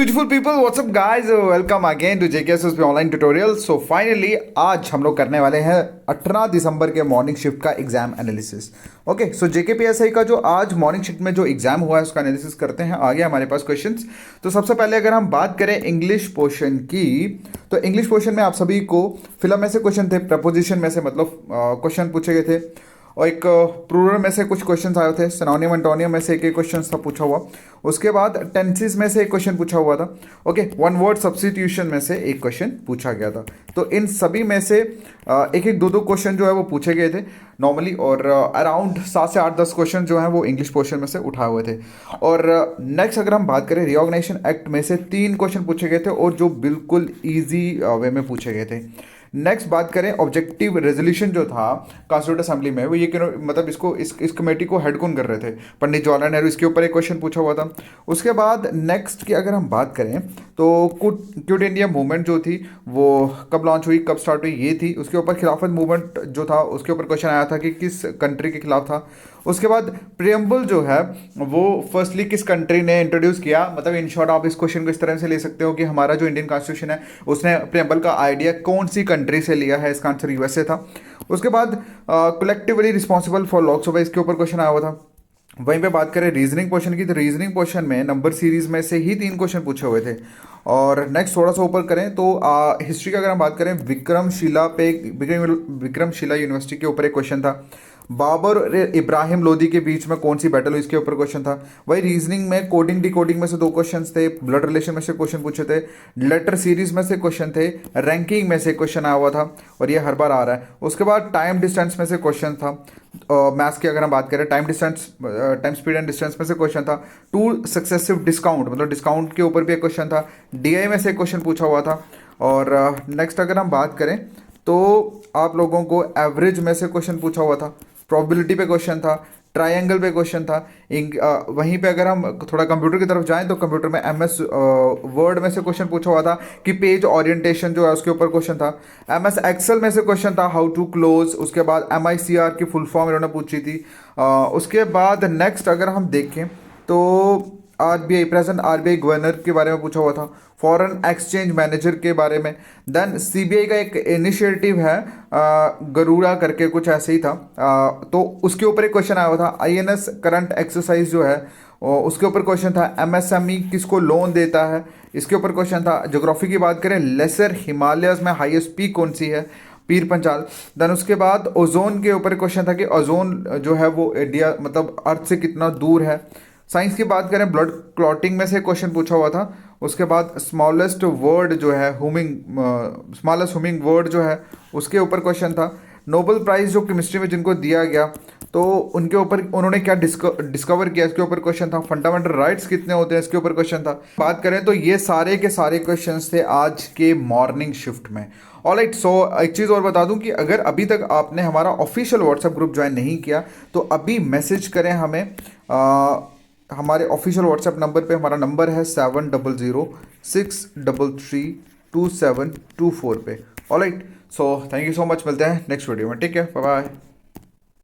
Beautiful people what's up guys welcome again to JKSS पे online tutorial. So finally आज हम लोग करने वाले हैं 18 दिसंबर के मॉर्निंग शिफ्ट का एग्जाम एनालिसिस। ओके, सो जेकेपीएसआई का जो आज मॉर्निंग शिफ्ट में जो एग्जाम हुआ है उसका एनालिसिस करते हैं। आगे हमारे पास क्वेश्चंस। तो सबसे पहले अगर हम बात करें इंग्लिश पोर्शन की, तो इंग्लिश पोर्शन में आप सभी को फिलअप में से क्वेश्चन थे, प्रपोजिशन में से मतलब क्वेश्चन पूछे गए थे, और एक प्लूरल में से कुछ क्वेश्चंस आए थे, सिनोनिम एंटोनियम में से एक क्वेश्चन था पूछा हुआ। उसके बाद टेंसेस में से एक क्वेश्चन पूछा हुआ था। ओके, वन वर्ड सब्स्टिट्यूशन में से एक क्वेश्चन पूछा गया था। तो इन सभी में से एक एक दो दो क्वेश्चन जो है वो पूछे गए थे नॉर्मली, और अराउंड 7 से 8-10 क्वेश्चन जो हैं वो इंग्लिश पोर्शन में से उठाए हुए थे। और नेक्स्ट अगर हम बात करें रिऑर्गेनाइजेशन एक्ट में से 3 क्वेश्चन पूछे गए थे और जो बिल्कुल ईजी वे में पूछे गए थे। नेक्स्ट बात करें ऑब्जेक्टिव रेजोल्यूशन जो था कॉन्स्टिट्यूंट असेंबली में, वो ये मतलब इसको इस कमेटी को हेड कौन कर रहे थे, पंडित जवाहरलाल नेहरू, इसके ऊपर एक क्वेश्चन पूछा हुआ था। उसके बाद नेक्स्ट की अगर हम बात करें तो क्विट इंडिया मूवमेंट जो थी वो कब लॉन्च हुई, कब स्टार्ट हुई, ये थी। उसके ऊपर खिलाफत मूवमेंट जो था उसके ऊपर क्वेश्चन आया था कि किस कंट्री के खिलाफ था। उसके बाद प्रियम्बल जो है वो फर्स्टली किस कंट्री ने इंट्रोड्यूस किया, मतलब इन शॉर्ट आप इस क्वेश्चन को इस तरह से ले सकते हो कि हमारा जो इंडियन कॉन्स्टिट्यूशन है उसने प्रियम्बल का आइडिया कौन सी कंट्री से लिया है, इसका आंसर यूएसए था। उसके बाद कलेक्टिवली रिस्पॉन्सिबल फॉर लोकसभा, इसके ऊपर क्वेश्चन आया हुआ था। वहीं पे बात करें रीजनिंग क्वेश्चन की, तो रीजनिंग क्वेश्चन में नंबर सीरीज में से ही 3 क्वेश्चन पूछे हुए थे। और नेक्स्ट थोड़ा सा ऊपर करें तो हिस्ट्री का अगर हम बात करें, विक्रमशिला यूनिवर्सिटी के ऊपर एक क्वेश्चन था। बाबर और इब्राहिम लोदी के बीच में कौन सी बैटल हुई, इसके ऊपर क्वेश्चन था। वही रीजनिंग में कोडिंग डिकोडिंग में से 2 क्वेश्चंस थे, ब्लड रिलेशन में से क्वेश्चन पूछे थे, लेटर सीरीज में से क्वेश्चन थे, रैंकिंग में से क्वेश्चन आया हुआ था और ये हर बार आ रहा है। उसके बाद टाइम डिस्टेंस में से क्वेश्चन था। मैथ्स की अगर हम बात करें, टाइम स्पीड एंड डिस्टेंस में से क्वेश्चन था। 2 सक्सेसिव डिस्काउंट, मतलब डिस्काउंट के ऊपर भी एक क्वेश्चन था। डीआई में से एक क्वेश्चन पूछा हुआ था। और नेक्स्ट अगर हम बात करें तो आप लोगों को एवरेज में से क्वेश्चन पूछा हुआ था, प्रोबेबिलिटी पे क्वेश्चन था, ट्रायंगल पे क्वेश्चन था। वहीं पे अगर हम थोड़ा कंप्यूटर की तरफ जाएं तो कंप्यूटर में एमएस वर्ड में से क्वेश्चन पूछा हुआ था कि पेज ओरिएंटेशन जो है उसके ऊपर क्वेश्चन था। एमएस एक्सेल में से क्वेश्चन था हाउ टू क्लोज। उसके बाद एमआईसीआर की फुल फॉर्म इन्होंने पूछी थी। उसके बाद नेक्स्ट अगर हम देखें तो आरबीआई, प्रेजेंट आरबीआई गवर्नर के बारे में पूछा हुआ था, फॉरेन एक्सचेंज मैनेजर के बारे में। देन सीबीआई का एक इनिशिएटिव है गरुड़ा करके, कुछ ऐसे ही था, तो उसके ऊपर एक क्वेश्चन आया हुआ था। आईएनएस करंट एक्सरसाइज जो है उसके ऊपर क्वेश्चन था। एमएसएमई किसको लोन देता है, इसके ऊपर क्वेश्चन था। ज्योग्राफी की बात करें, लेसर हिमालयस में हाईएस्ट पीक कौन सी है, पीर पंचाल। देन उसके बाद ओजोन के ऊपर क्वेश्चन था कि ओजोन जो है वो इंडिया मतलब अर्थ से कितना दूर है। साइंस की बात करें, ब्लड क्लॉटिंग में से क्वेश्चन पूछा हुआ था। उसके बाद स्मॉलेस्ट वर्ड जो है स्मॉलेस्ट ह्यूमिंग वर्ड जो है उसके ऊपर क्वेश्चन था। नोबेल प्राइज़ जो केमिस्ट्री में जिनको दिया गया तो उनके ऊपर उन्होंने क्या डिस्कवर किया, इसके ऊपर क्वेश्चन था। फंडामेंटल राइट्स कितने होते हैं, इसके ऊपर क्वेश्चन था। बात करें तो ये सारे के सारे क्वेश्चंस थे आज के मॉर्निंग शिफ्ट में। ऑलराइट, सो एक चीज़ और बता दूं कि अगर अभी तक आपने हमारा ऑफिशियल व्हाट्सएप ग्रुप ज्वाइन नहीं किया तो अभी मैसेज करें हमें। हमारे ऑफिशियल व्हाट्सएप नंबर पे, हमारा नंबर है 7006332724 पे। Alright, so thank you so much, मिलते हैं नेक्स्ट वीडियो में। ठीक है, बाय बाय।